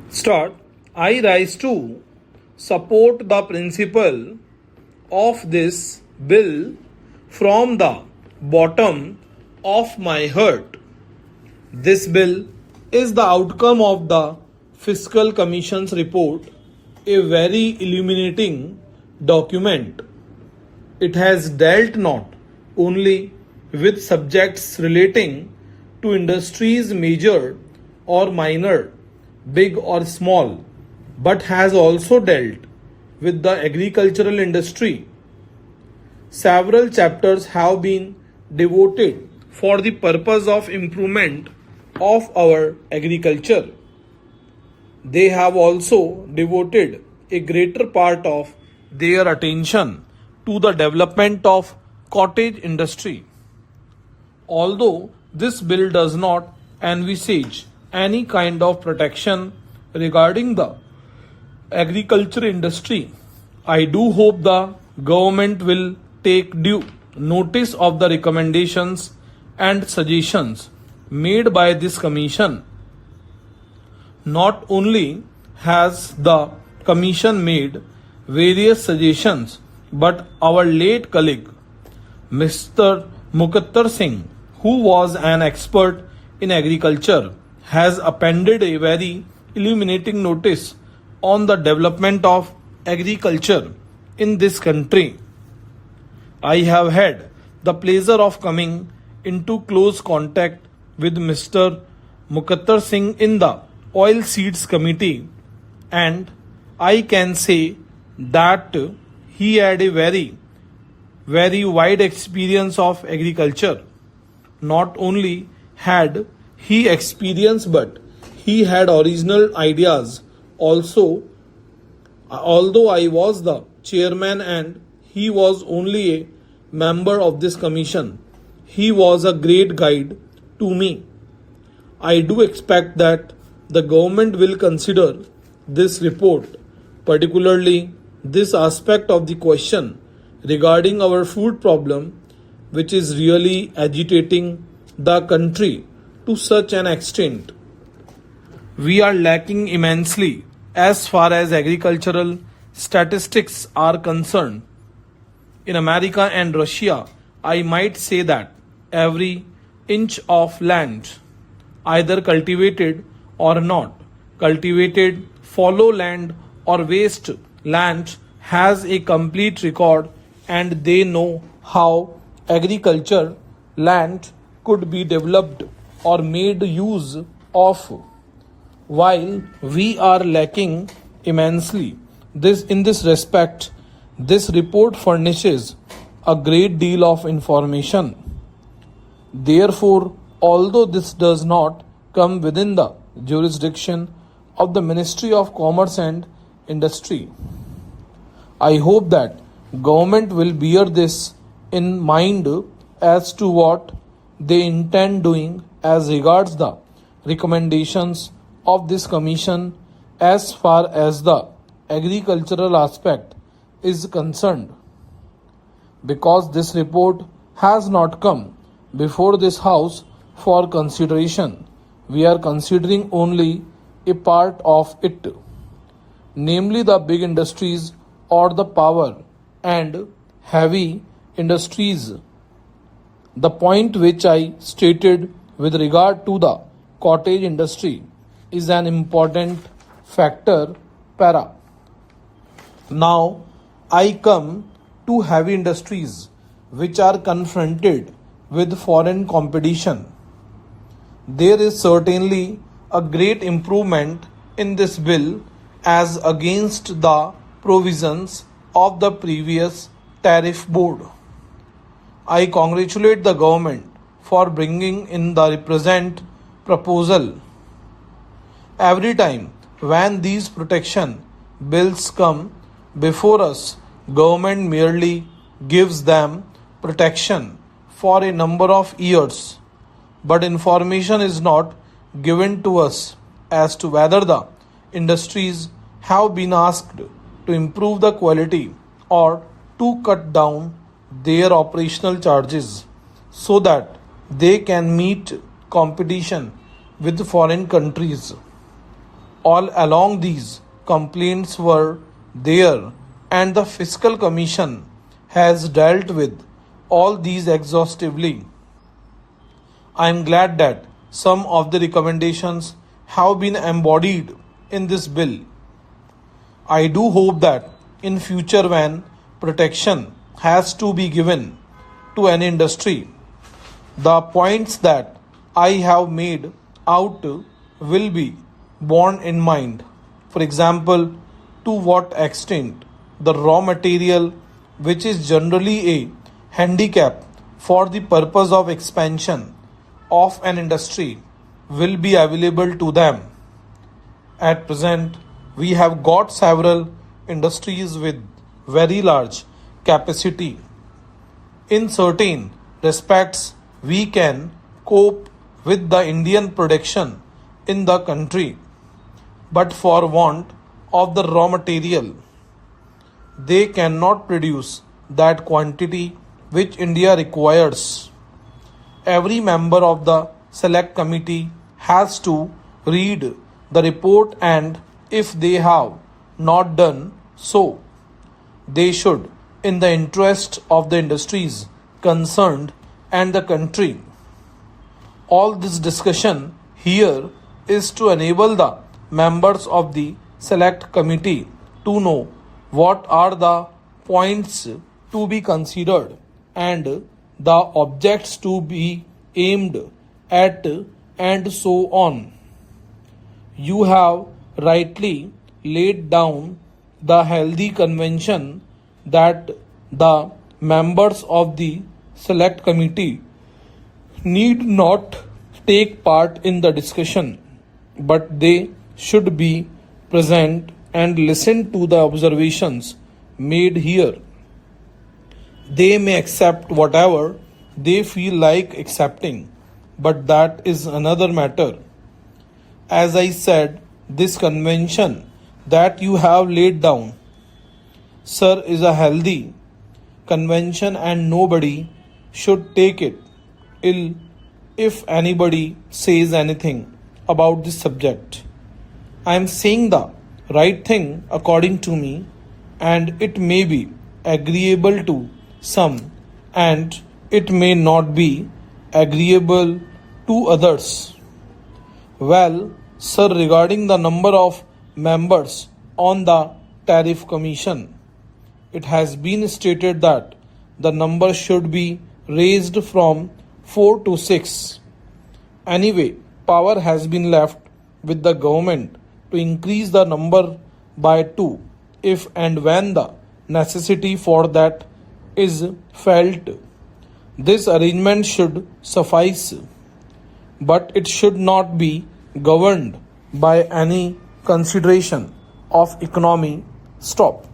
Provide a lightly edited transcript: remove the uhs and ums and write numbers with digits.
Start. I rise to support the principle of this bill from the bottom of my heart. This bill is the outcome of the Fiscal Commission's report, a very illuminating document. It has dealt not only with subjects relating to industries major or minor, big or small, but has also dealt with the agricultural industry. Several chapters have been devoted for the purpose of improvement of our agriculture. They have also devoted a greater part of their attention to the development of cottage industry. Although this bill does not envisage any kind of protection regarding the agriculture industry, I do hope the government will take due notice of the recommendations and suggestions made by this commission. Not only has the commission made various suggestions, but our late colleague Mr. Mukattar Singh, who was an expert in agriculture, has appended a very illuminating notice on the development of agriculture in this country. I have had the pleasure of coming into close contact with Mr. Mukattar Singh in the Oil Seeds Committee, and I can say that he had a very wide experience of agriculture. Not only had he experience, but he had original ideas also. Although I was the chairman and he was only a member of this commission, he was a great guide to me. I do expect that the government will consider this report, particularly this aspect of the question regarding our food problem, which is really agitating the country to such an extent. We are lacking immensely as far as agricultural statistics are concerned. In America and Russia, I might say that every inch of land, either cultivated or not cultivated, fallow land or waste land, has a complete record, and they know how agriculture land could be developed or made use of, while we are lacking immensely. In this respect, this report furnishes a great deal of information. Therefore, although this does not come within the jurisdiction of the Ministry of Commerce and Industry, I hope that government will bear this in mind as to what they intend doing as regards the recommendations of this commission as far as the agricultural aspect is concerned. Because this report has not come before this house for consideration, we are considering only a part of it, namely the big industries or the power and heavy industries. The point which I stated with regard to the cottage industry is an important factor para. Now I come to heavy industries which are confronted with foreign competition. There is certainly a great improvement in this bill as against the provisions of the previous tariff board. I congratulate the government for bringing in the present proposal. Every time when these protection bills come before us, government merely gives them protection for a number of years, but information is not given to us as to whether the industries have been asked to improve the quality or to cut down their operational charges so that they can meet competition with foreign countries. All along these complaints were there, and the Fiscal Commission has dealt with all these exhaustively. I am glad that some of the recommendations have been embodied in this bill. I do hope that in future, when protection has to be given to an industry, the points that I have made out will be borne in mind. For example, to what extent the raw material, which is generally a handicap for the purpose of expansion of an industry, will be available to them. At present, we have got several industries with very large capacity. In certain respects, we can cope with the Indian production in the country, but for want of the raw material, they cannot produce that quantity which India requires. Every member of the select committee has to read the report, and if they have not done so, they should, in the interest of the industries concerned and the country. All this discussion here is to enable the members of the select committee to know what are the points to be considered and the objects to be aimed at, and so on. You have rightly laid down the healthy convention that the members of the select committee need not take part in the discussion, but they should be present and listen to the observations made here. They may accept whatever they feel like accepting, but that is another matter. As I said, this convention that you have laid down, sir, is a healthy convention, and nobody should take it ill if anybody says anything about this subject. I am saying the right thing according to me, and it may be agreeable to some, and it may not be agreeable to others. Well, sir, regarding the number of members on the Tariff Commission, it has been stated that the number should be raised from 4 to 6. Anyway, power has been left with the government to increase the number by 2 if and when the necessity for that is felt. This arrangement should suffice, but it should not be governed by any consideration of economy. Stop.